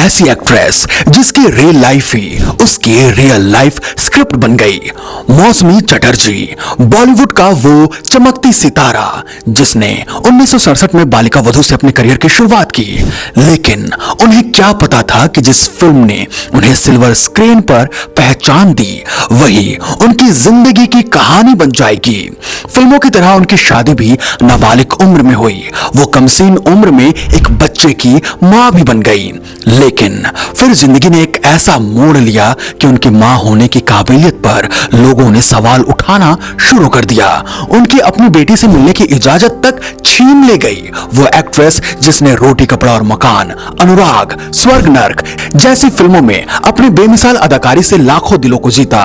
ऐसी एक्ट्रेस जिसकी real life ही उसकी रियल लाइफ स्क्रिप्ट बन गई। मौसमी चटर्जी बॉलीवुड का वो चमकती सितारा जिसने 1967 में बालिका वधू से अपने करियर की शुरुआत की, लेकिन उन्हें क्या पता था कि जिस फिल्म ने उन्हें सिल्वर स्क्रीन पर पहचान दी वही उनकी जिंदगी की कहानी बन जाएगी। फिल्मों की तरह उनकी शादी भी नाबालिग उम्र में हुई। वो कमसीन उम्र में एक बच्चे की मां भी बन गई, लेकिन फिर जिंदगी ने एक ऐसा मोड़ लिया कि उनकी मां होने की काबिलियत पर लोगों ने सवाल उठाना शुरू कर दिया। उनकी अपनी बेटी से मिलने की इजाजत तक छीन ले गई। वो एक्ट्रेस जिसने रोटी कपड़ा और मकान, अनुराग, स्वर्ग नर्क जैसी फिल्मों में अपनी बेमिसाल अदाकारी से लाखों दिलों को जीता,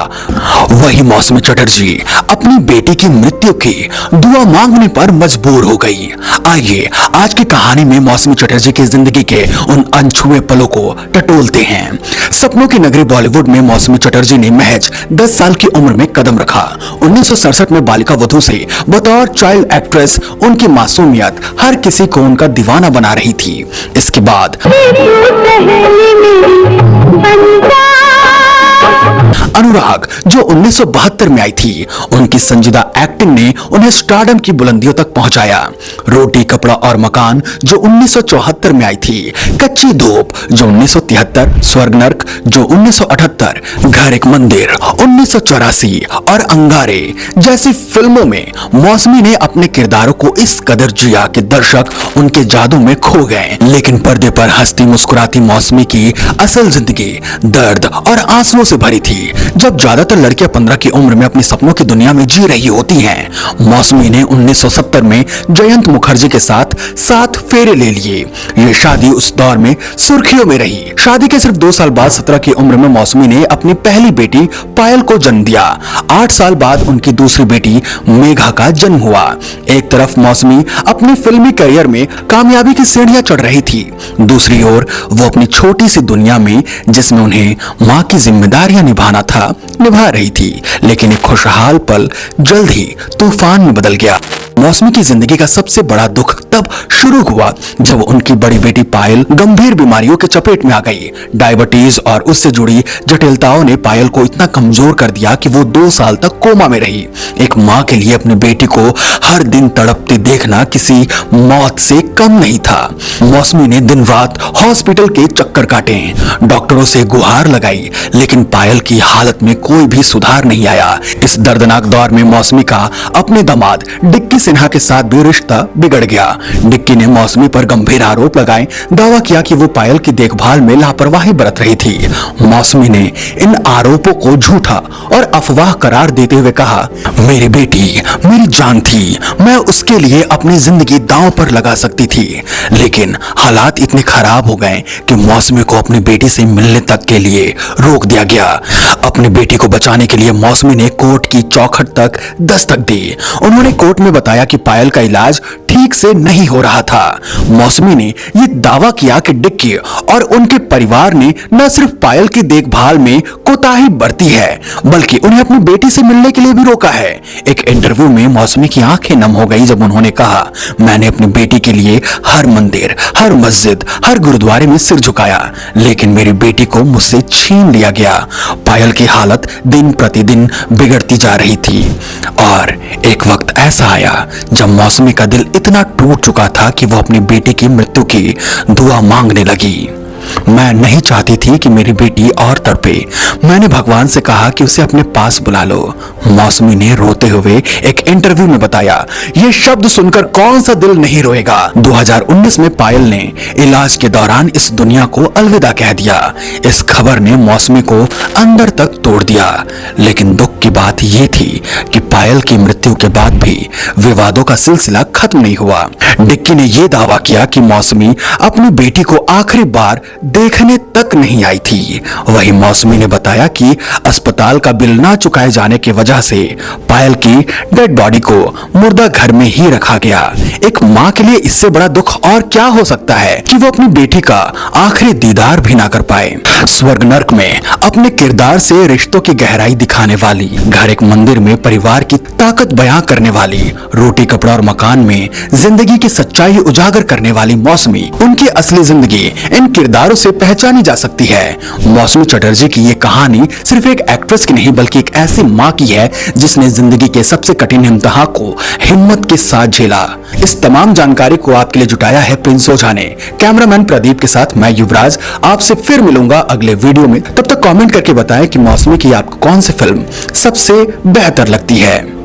वही मौसमी चटर्जी अपनी बेटी की मृत्यु की दुआ मांगने पर मजबूर हो गई। आइए आज की कहानी में मौसमी चटर्जी की जिंदगी के उन अनछुए पलों को टटोलते हैं। सपनों की नगरी बॉलीवुड में मौसमी चटर्जी ने महज 10 साल की उम्र में कदम रखा। 1967 में बालिका वधू से बतौर चाइल्ड एक्ट्रेस उनकी मासूमियत हर किसी को उनका दीवाना बना रही थी। इसके बाद अनुराग जो 1972 में आई थी, उनकी संजीदा एक्टिंग ने उन्हें स्टारडम की बुलंदियों तक पहुंचाया। रोटी कपड़ा और मकान जो 1974 में आई थी, कच्ची धूप जो 1973, स्वर्ग नर्क जो 1978, घर एक मंदिर 1984 और अंगारे जैसी फिल्मों में मौसमी ने अपने किरदारों को इस कदर जिया कि दर्शक उनके जादू में खो गए। लेकिन पर्दे पर हंसती मुस्कुराती मौसमी की असल जिंदगी दर्द और आंसुओं से भरी थी। जब ज्यादातर लड़कियां 15 की उम्र में अपनी सपनों की दुनिया में जी रही होती हैं, मौसमी ने 1970 में जयंत मुखर्जी के साथ 7 फेरे ले लिए। ये शादी उस दौर में सुर्खियों में रही। शादी के सिर्फ 2 साल बाद 17 की उम्र में मौसमी ने अपनी पहली बेटी पायल को जन्म दिया। 8 साल बाद उनकी दूसरी बेटी मेघा का जन्म हुआ। एक तरफ मौसमी अपनी फिल्मी करियर में कामयाबी की सीढ़ियां चढ़ रही थी, दूसरी ओर वो अपनी छोटी सी दुनिया में जिसमें उन्हें मां की जिम्मेदारियां निभाना था, निभा रही थी। लेकिन एक खुशहाल पल जल्द ही तूफान में बदल गया। मौसमी की जिंदगी का सबसे बड़ा दुख तब शुरू हुआ जब उनकी बड़ी बेटी पायल गंभीर बीमारियों के चपेट में आ गई। डायबिटीज और उससे जुड़ी जटिलताओं ने पायल को इतना कमजोर कर दिया कि वो 2 साल तक कोमा में रही। एक मां के लिए अपनी बेटी को हर दिन तड़पते देखना किसी मौत से कम नहीं था। मौसमी ने दिन रात हॉस्पिटल के चक्कर काटे, डॉक्टरों से गुहार लगाई, लेकिन पायल की हालत में कोई भी सुधार नहीं आया। इस दर्दनाक दौर में मौसमी का अपने दामाद डिक्की सिन्हा के साथ भी रिश्ता बिगड़ गया। डिक्की ने मौसमी पर गंभीर आरोप लगाए, दावा किया कि वो पायल की देखभाल में लापरवाही बरत रही थी। मौसमी ने इन आरोपों को झूठा और अफवाह करार देते हुए कहा, मेरी बेटी मेरी जान थी, मैं उसके लिए अपनी जिंदगी दांव पर लगा सकती थी। लेकिन हालात इतने खराब हो गए कि मौसमी को अपनी बेटी से मिलने तक के लिए रोक दिया गया। अपनी बेटी को बचाने के लिए मौसमी ने कोर्ट की चौखट तक दस्तक दी। उन्होंने कोर्ट में बताया कि पायल का इलाज ठीक से नहीं हो रहा था। मौसमी ने यह दावा किया कि डिक्की और उनके परिवार ने न सिर्फ पायल की देखभाल में कोताही बरती है, बल्कि उन्हें अपनी बेटी से मिलने के लिए भी रोका है। एक इंटरव्यू में मौसमी की आंखें नम हो गई जब उन्होंने कहा, मैंने अपनी बेटी के लिए हर मंदिर, हर मस्जिद, हर गुरुद्वारे में सिर झुकाया, लेकिन मेरी बेटी को मुझसे छीन लिया गया। पायल की हालत दिन प्रतिदिन बिगड़ती जा रही थी और एक वक्त ऐसा आया जब मौसमी का दिल इतना टूट चुका था कि वो अपनी बेटी की मृत्यु की दुआ मांगने लगी। मैं नहीं चाहती थी कि मेरी बेटी और तड़पे। मैंने भगवान से कहा कि उसे अपने पास बुला लो। मौसमी ने रोते हुए एक इंटरव्यू में बताया, ये शब्द सुनकर कौन सा दिल नहीं रोएगा। 2019 में पायल ने इलाज के दौरान इस दुनिया को अलविदा कह दिया। इस खबर ने मौसमी को अंदर तक तोड़ दिया। लेकिन दुख की बात यह थी कि पायल की मृत्यु के बाद भी विवादों का सिलसिला खत्म नहीं हुआ। डिक्की ने यह दावा किया कि मौसमी अपनी बेटी को आखिरी बार देखने तक नहीं आई थी। वही मौसमी ने बताया कि अस्पताल का बिल ना चुकाए जाने की वजह से पायल की डेड बॉडी को मुर्दा घर में ही रखा गया। एक मां के लिए इससे बड़ा दुख और क्या हो सकता है कि वो अपनी बेटी का आखिरी दीदार भी ना कर पाए। स्वर्ग नर्क में अपने किरदार से रिश्तों की गहराई दिखाने वाली, घर एक मंदिर में परिवार की ताकत बयां करने वाली, रोटी कपड़ा और मकान में जिंदगी की सच्चाई उजागर करने वाली मौसमी, उनकी असली जिंदगी इन किरदार किरदारों से पहचानी जा सकती है। मौसमी चटर्जी की ये कहानी सिर्फ एक एक्ट्रेस की नहीं बल्कि एक ऐसी माँ की है जिसने जिंदगी के सबसे कठिन इम्तिहान को हिम्मत के साथ झेला। इस तमाम जानकारी को आपके लिए जुटाया है प्रिंस ओझा ने। कैमरामैन प्रदीप के साथ मैं युवराज आपसे फिर मिलूंगा अगले वीडियो में। तब तक कमेंट करके बताएं कि मौसमी की आपको कौन सी फिल्म सबसे बेहतर लगती है।